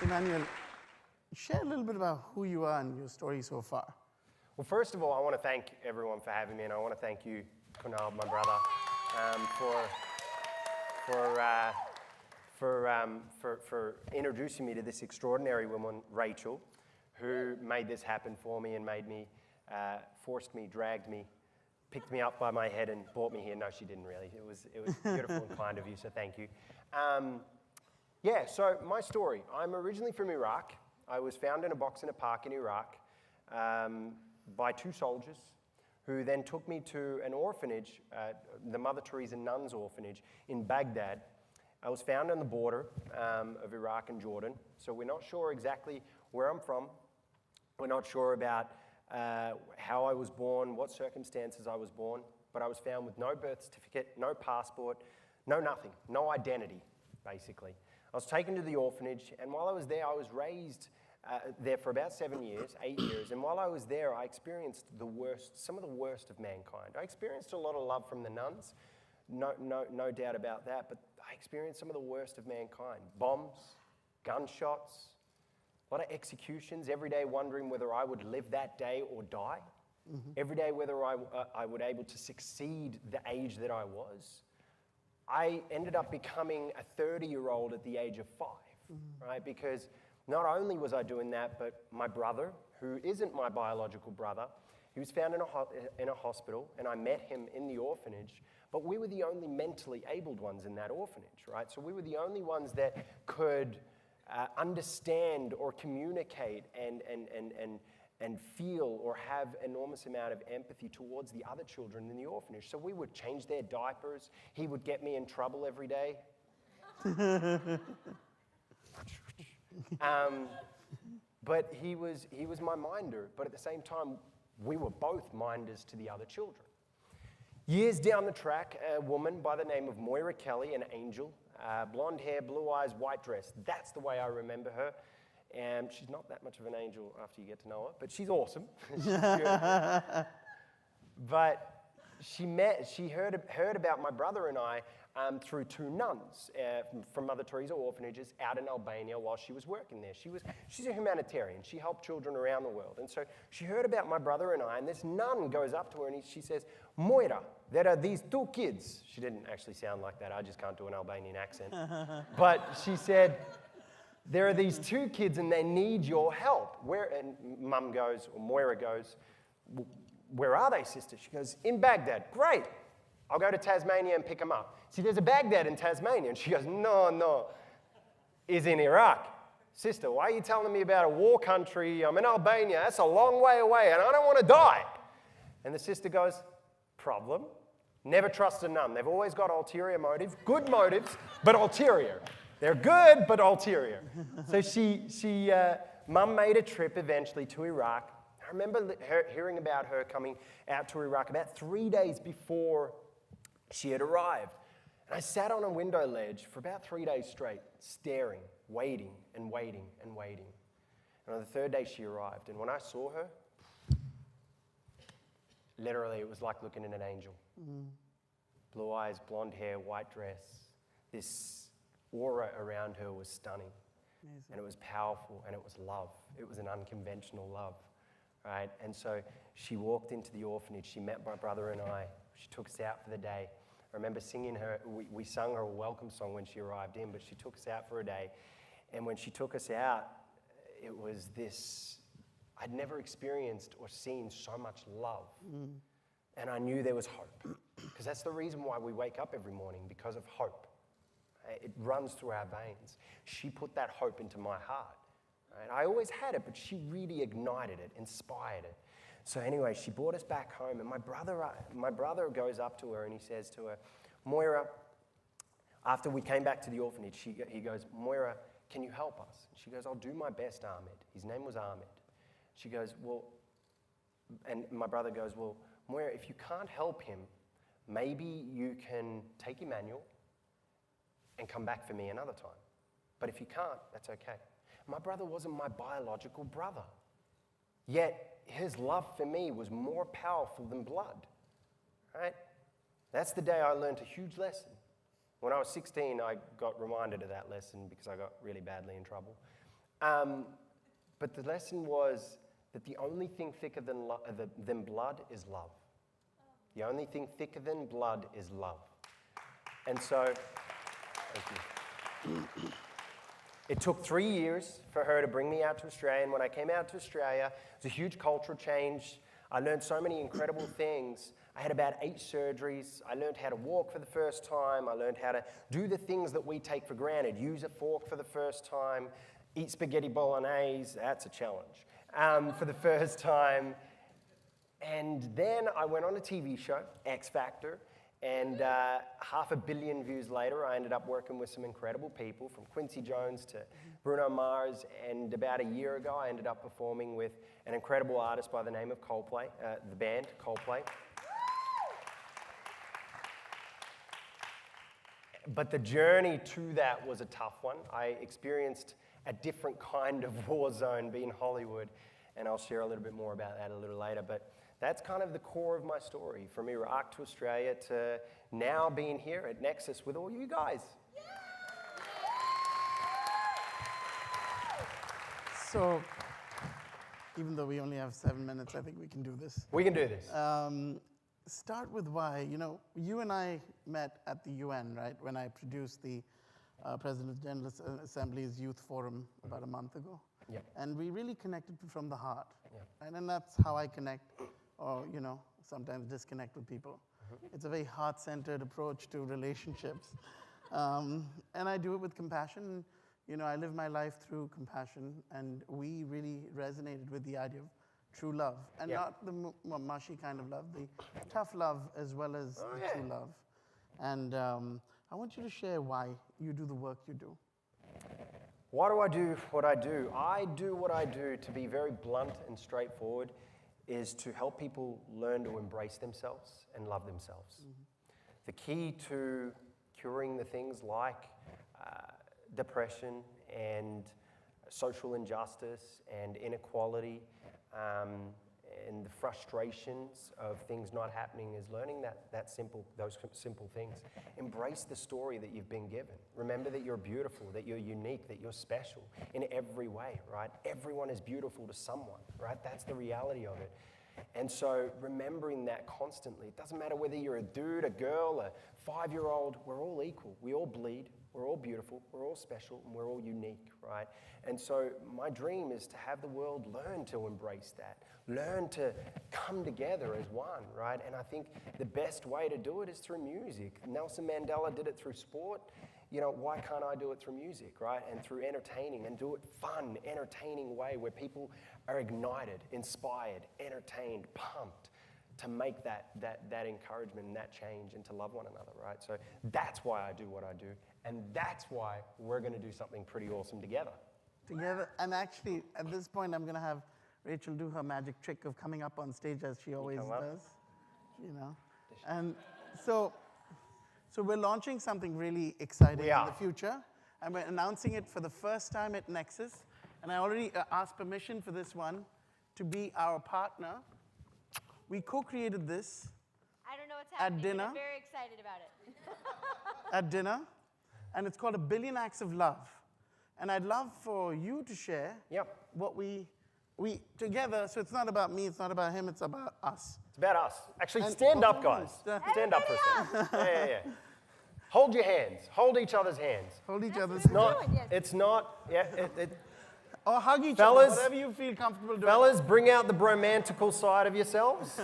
Emmanuel, share a little bit about who you are and your story so far. Well, first of all, I want to thank everyone for having me, and I want to thank you, Kunal, my brother, for introducing me to this extraordinary woman, Rachel, who made this happen for me and made me, forced me, dragged me, picked me up by my head and brought me here. No, she didn't really. It was beautiful and kind of you, so thank you. Yeah, so my story. I'm originally from Iraq. I was found in a box in a park in Iraq by two soldiers who then took me to an orphanage, the Mother Teresa Nuns Orphanage in Baghdad. I was found on the border of Iraq and Jordan, so we're not sure exactly where I'm from. We're not sure about how I was born, what circumstances I was born, but I was found with no birth certificate, no passport, no nothing, no identity, basically. I was taken to the orphanage, and while I was there, I was raised there for about 7 years, 8 years, and while I was there, I experienced the worst, some of the worst of mankind. I experienced a lot of love from the nuns, no doubt about that, but I experienced some of the worst of mankind. Bombs, gunshots, a lot of executions, every day wondering whether I would live that day or die. Mm-hmm. Every day whether I would able to succeed the age that I was. I ended up becoming a 30-year-old at the age of 5, right? Because not only was I doing that, but my brother, who isn't my biological brother, he was found in a hospital, and I met him in the orphanage, but we were the only mentally abled ones in that orphanage, right? So we were the only ones that could understand or communicate and feel or have enormous amount of empathy towards the other children in the orphanage. So we would change their diapers. He would get me in trouble every day. But he was my minder. But at the same time, we were both minders to the other children. Years down the track, a woman by the name of Moira Kelly, an angel, blonde hair, blue eyes, white dress. That's the way I remember her. And she's not that much of an angel after you get to know her, but she's awesome. But she heard about my brother and I through two nuns from Mother Teresa orphanages out in Albania while she was working there. She's a humanitarian. She helped children around the world. And so she heard about my brother and I, and this nun goes up to her and she says, "Moira, there are these two kids." She didn't actually sound like that. I just can't do an Albanian accent. But she said, "There are these two kids and they need your help." And Mum goes, or Moira goes, "Where are they, sister?" She goes, "In Baghdad." "Great. I'll go to Tasmania and pick them up." See, there's a Baghdad in Tasmania. And she goes, No, is in Iraq. "Sister, why are you telling me about a war country? I'm in Albania. That's a long way away and I don't want to die." And the sister goes, "Problem. Never trust a nun. They've always got ulterior motives. Good motives, but ulterior. They're good, but ulterior." So Mum made a trip eventually to Iraq. I remember hearing about her coming out to Iraq about 3 days before she had arrived. And I sat on a window ledge for about 3 days straight, staring, waiting and waiting and waiting. And on the third day she arrived. And when I saw her, literally it was like looking at an angel. Mm. Blue eyes, blonde hair, white dress. This aura around her was stunning. Amazing. And it was powerful, and it was love. It was an unconventional love, right? And so she walked into the orphanage. She met my brother and I. She took us out for the day. I remember singing her, we sung her a welcome song when she arrived in, but she took us out for a day. And when she took us out, it was this, I'd never experienced or seen so much love. Mm. And I knew there was hope, because that's the reason why we wake up every morning, because of hope. It runs through our veins. She put that hope into my heart. Right? I always had it, but she really ignited it, inspired it. So anyway, she brought us back home, and my brother goes up to her and he says to her, "Moira," after we came back to the orphanage, he goes, "Moira, can you help us?" She goes, "I'll do my best, Ahmed." His name was Ahmed. She goes, "Well," and my brother goes, "Well, Moira, if you can't help him, maybe you can take Emmanuel and come back for me another time. But if you can't, that's okay." My brother wasn't my biological brother. Yet his love for me was more powerful than blood, right? That's the day I learned a huge lesson. When I was 16, I got reminded of that lesson because I got really badly in trouble. But the lesson was that the only thing thicker than blood is love. The only thing thicker than blood is love. And so, thank you. It took 3 years for her to bring me out to Australia, and when I came out to Australia, it was a huge cultural change. I learned so many incredible things. I had about 8 surgeries. I learned how to walk for the first time. I learned how to do the things that we take for granted. Use a fork for the first time. Eat spaghetti bolognese. That's a challenge. For the first time. And then I went on a TV show, X Factor, and 500 million views later, I ended up working with some incredible people, from Quincy Jones to Bruno Mars, and about a year ago, I ended up performing with an incredible artist by the name of Coldplay, the band Coldplay. But the journey to that was a tough one. I experienced a different kind of war zone being Hollywood, and I'll share a little bit more about that a little later. But that's kind of the core of my story, from Iraq to Australia to now being here at NEXUS with all you guys. So, even though we only have 7 minutes, I think we can do this. We can do this. Start with why. You know, you and I met at the UN, right, when I produced the President's General Assembly's Youth Forum about a month ago. Yeah. And we really connected from the heart. Yeah. Right? And that's how I connect, or, you know, sometimes disconnect with people. It's a very heart-centered approach to relationships. And I do it with compassion. You know, I live my life through compassion, and we really resonated with the idea of true love. And not the mushy kind of love, the tough love as well as the true love. And I want you to share why you do the work you do. Why do I do what I do? I do what I do, to be very blunt and straightforward, is to help people learn to embrace themselves and love themselves. The key to curing the things like depression and social injustice and inequality and the frustrations of things not happening is learning those simple things. Embrace the story that you've been given. Remember that you're beautiful, that you're unique, that you're special in every way, right? Everyone is beautiful to someone, right? That's the reality of it. And so remembering that constantly, it doesn't matter whether you're a dude, a girl, a 5-year-old, we're all equal. We all bleed, we're all beautiful, we're all special, and we're all unique, right? And so my dream is to have the world learn to embrace that, learn to come together as one, right? And I think the best way to do it is through music. Nelson Mandela did it through sport. You know, why can't I do it through music, right? And through entertaining, and do it fun, entertaining way where people are ignited, inspired, entertained, pumped to make that encouragement and that change and to love one another, right? So that's why I do what I do. And that's why we're going to do something pretty awesome together. And actually, at this point, I'm going to have Rachel do her magic trick of coming up on stage as she always does, you know. And so we're launching something really exciting in the future, and we're announcing it for the first time at NEXUS. And I already asked permission for this one to be our partner. We co-created this. I don't know what's happening, at dinner. But I'm very excited about it. At dinner, and it's called 1 Billion Acts of Love. And I'd love for you to share what we together, so it's not about me, it's not about him, it's about us. It's about us. Actually, stand up, guys. Stand up for a second. Yeah. Hold your hands. Hold each other's hands. Hold each other's hands. It's not, or hug each fellas, other, whatever you feel comfortable doing. Fellas, bring out the bromantical side of yourselves.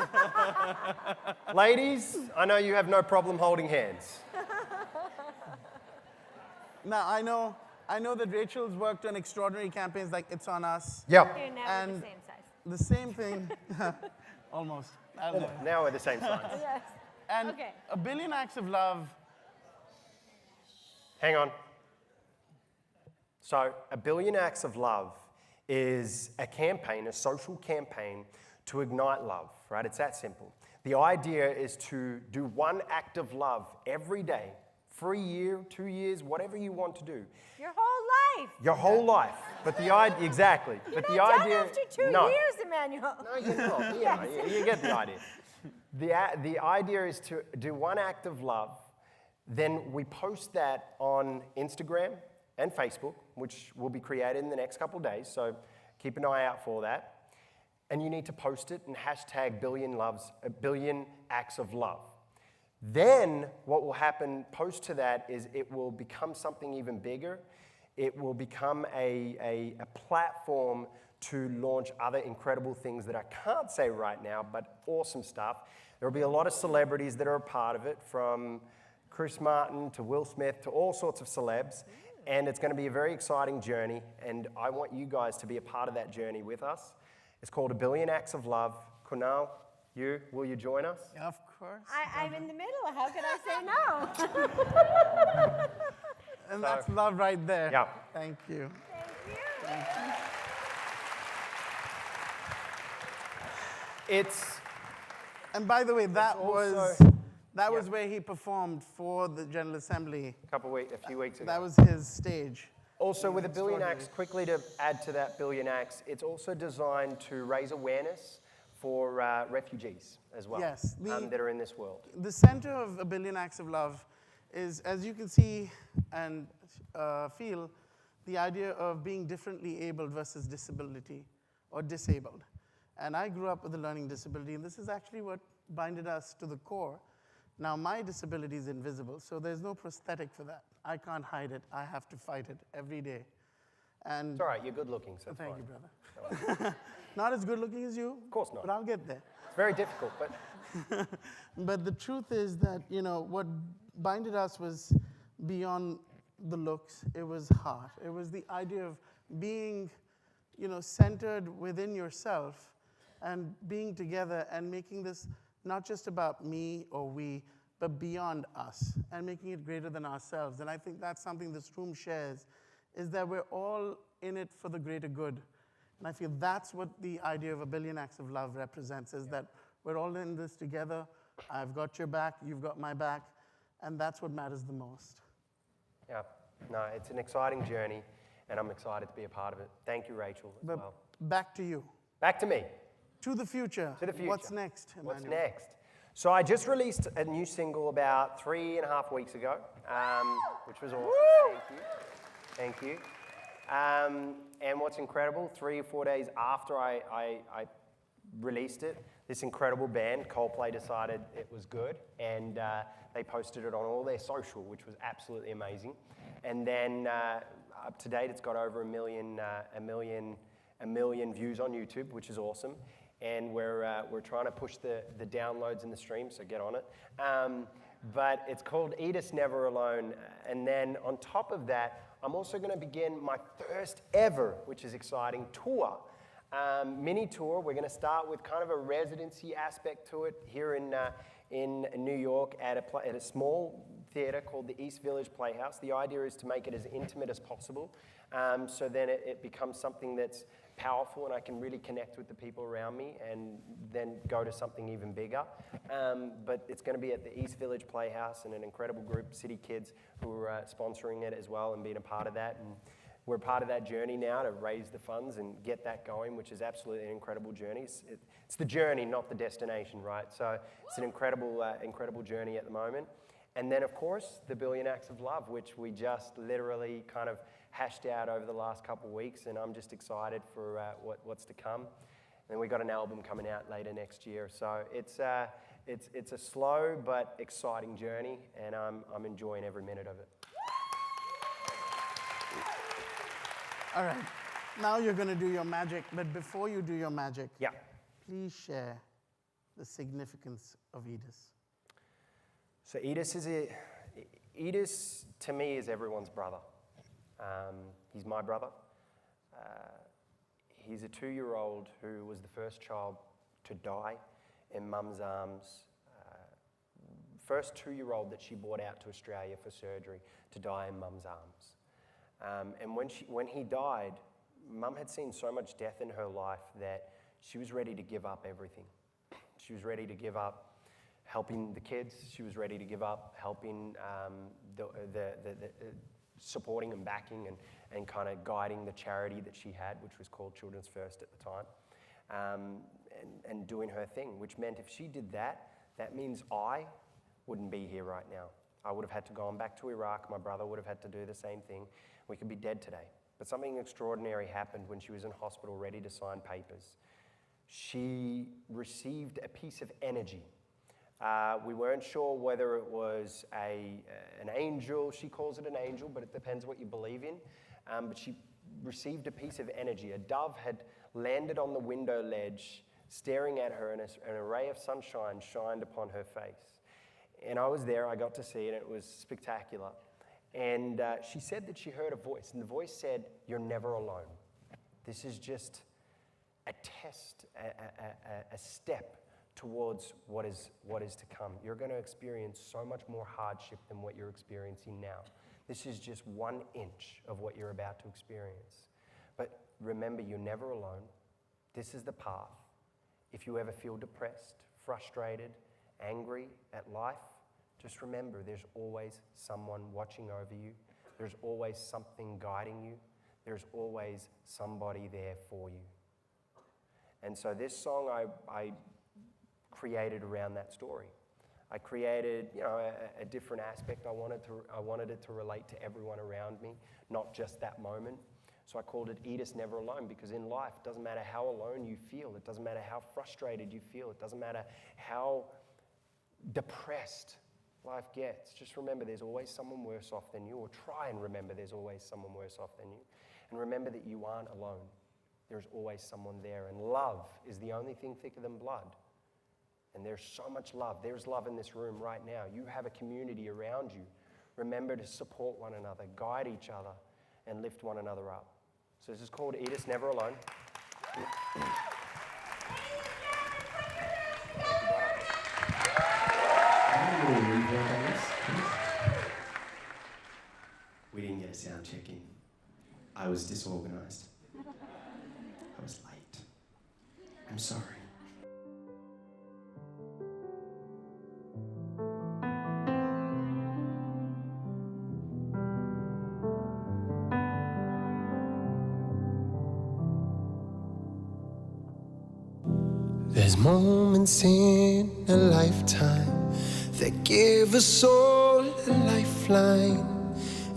Ladies, I know you have no problem holding hands. Now, I know that Rachel's worked on extraordinary campaigns like It's On Us. Yep. Here, now we're the same size. The same thing, almost. Now we're the same size. Yes. And 1 Billion Acts of Love. Hang on. So 1 Billion Acts of Love is a campaign, a social campaign to ignite love, right? It's that simple. The idea is to do one act of love every day for a year, 2 years, whatever you want to do. Your whole life. Your whole life. But the idea, exactly. You're but not the done idea, after 2 no. years, Emmanuel. No, you're not. You get the idea. The idea is to do one act of love, then we post that on Instagram, and Facebook, which will be created in the next couple of days, so keep an eye out for that. And you need to post it and hashtag billion acts of love. Then what will happen post to that is it will become something even bigger. It will become a platform to launch other incredible things that I can't say right now, but awesome stuff. There will be a lot of celebrities that are a part of it, from Chris Martin to Will Smith to all sorts of celebs. And it's going to be a very exciting journey, and I want you guys to be a part of that journey with us. It's called A Billion Acts of Love. Kunal, will you join us? Yeah, of course. I'm in the middle. How can I say no? And that's love right there. Yeah. Thank you. Thank you. And by the way, that also- was where he performed for the General Assembly. a few weeks ago. That was his stage. Also, with a billion acts, quickly to add to that billion acts, it's also designed to raise awareness for refugees as well, Yes, that are in this world. The center of A Billion Acts of Love is, as you can see and feel, the idea of being differently abled versus disability or disabled. And I grew up with a learning disability, and this is actually what binded us to the core. Now, my disability is invisible, so there's no prosthetic for that. I can't hide it. I have to fight it every day. And It's all right, you're good looking, so it's thank fine. you, brother. Not as good looking as you. Of course not. But I'll get there. It's very difficult, but But the truth is that, what binded us was beyond the looks. It was heart. It was the idea of being, centered within yourself and being together and making this not just about me or we, but beyond us and making it greater than ourselves. And I think that's something this room shares, is that we're all in it for the greater good. And I feel that's what the idea of A Billion Acts of Love represents, is that we're all in this together. I've got your back, you've got my back, and that's what matters the most. yeah, no, it's an exciting journey, and I'm excited to be a part of it. Thank you, Rachel, as But well. back to you. Back to me. To the future. To the future. What's next, Emmanuel? What's next? So I just released a new single about 3.5 weeks ago, which was awesome. Thank you. And what's incredible, 3 or 4 days after I released it, this incredible band, Coldplay, decided it was good, and they posted it on all their social, which was absolutely amazing. And then up to date, it's got over a million views on YouTube, which is awesome. And we're trying to push the downloads and the streams, so get on it. But it's called Eat Us Never Alone. And then on top of that, I'm also going to begin my first ever, which is exciting, tour. Mini tour. We're going to start with kind of a residency aspect to it here in New York at a small theater called the East Village Playhouse. The idea is to make it as intimate as possible, so then it becomes something that's powerful and I can really connect with the people around me and then go to something even bigger. But it's going to be at the East Village Playhouse, and an incredible group, City Kids, who are sponsoring it as well and being a part of that. And we're part of that journey now to raise the funds and get that going, which is absolutely an incredible journey. It's the journey, not the destination, right? So it's an incredible journey at the moment. And then, of course, the Billion Acts of Love, which we just literally kind of hashed out over the last couple of weeks, and I'm just excited for what's to come. And we got an album coming out later next year. So it's a slow but exciting journey, and I'm enjoying every minute of it. All right. Now you're going to do your magic, but before you do your magic, Yeah. please share the significance of Edis. So Edis to me is everyone's brother. He's my brother. He's a 2-year-old who was the first child to die in Mum's arms. First 2-year-old that she brought out to Australia for surgery to die in Mum's arms. And when he died, Mum had seen so much death in her life that she was ready to give up everything. She was ready to give up helping the kids. She was ready to give up helping supporting and backing and kind of guiding the charity that she had, which was called Children's First at the time, and doing her thing, which meant if she did that, that means I wouldn't be here right now. I would have had to go on back to Iraq. My brother would have had to do the same thing. We could be dead today. But something extraordinary happened when she was in hospital ready to sign papers. She received a piece of energy. We weren't sure whether it was an angel. She calls it an angel, but it depends what you believe in. But she received a piece of energy. A dove had landed on the window ledge, staring at her, and an ray of sunshine shined upon her face. And I was there, I got to see it, and it was spectacular. And she said that she heard a voice, and the voice said, "You're never alone. This is just a test, a step towards what is to come. You're going to experience so much more hardship than what you're experiencing now. This is just 1 inch of what you're about to experience. But remember, you're never alone. This is the path. If you ever feel depressed, frustrated, angry at life, just remember there's always someone watching over you. There's always something guiding you. There's always somebody there for you." And so this song I created around that story. I created, a different aspect. I wanted it to relate to everyone around me, not just that moment. So I called it "Eat Us Never Alone," because in life, it doesn't matter how alone you feel. It doesn't matter how frustrated you feel. It doesn't matter how depressed life gets. Just remember there's always someone worse off than you, or try and remember there's always someone worse off than you. And remember that you aren't alone. There's always someone there. And love is the only thing thicker than blood. And there's so much love. There's love in this room right now. You have a community around you. Remember to support one another, guide each other, and lift one another up. So this is called "Eat Us Never Alone." We didn't get a sound check in. I was disorganized. I was late. I'm sorry. There's moments in a lifetime that give us all a lifeline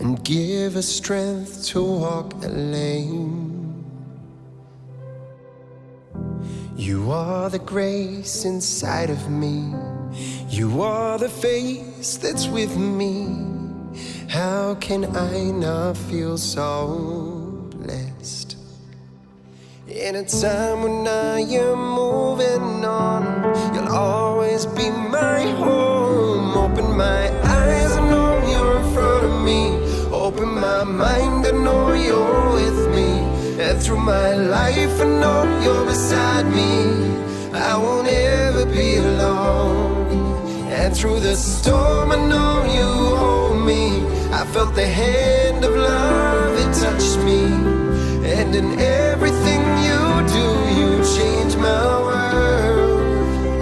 and give us strength to walk a lane. You are the grace inside of me. You are the face that's with me. How can I not feel so blessed? In a time when I am moving on, you'll always be my home. Open my eyes, I know you're in front of me. Open my mind, I know you're with me. And through my life, I know you're beside me. I won't ever be alone. And through the storm, I know you hold me. I felt the hand of love, it touched me. And in everything you do, you change my world.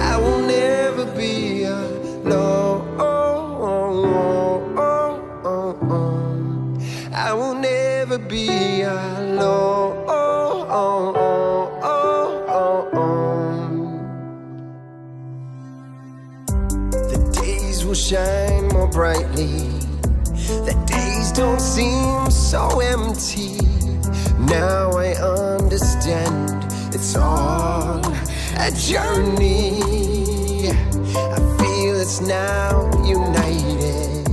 I will never be alone. I will never be alone. The days will shine more brightly. The days don't seem so empty. Now I understand it's all a journey. I feel it's now united,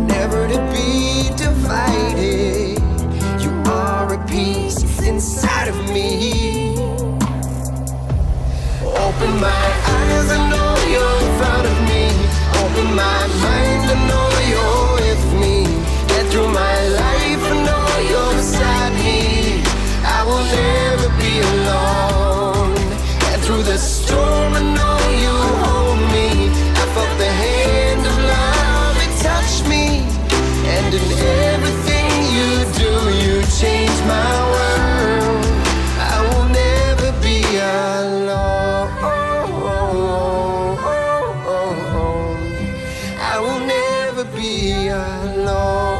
never to be divided. You are a piece inside of me. Open my eyes, I know you're in front of me. Open my mind, I know you're with me. And through my life, I know you're beside me. I will never be alone. And through the storm, I know you hold me. I felt the hand of love, it touched me. And in everything you do, you change my world. I will never be alone. I will never be alone.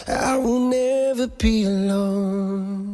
I will never be alone.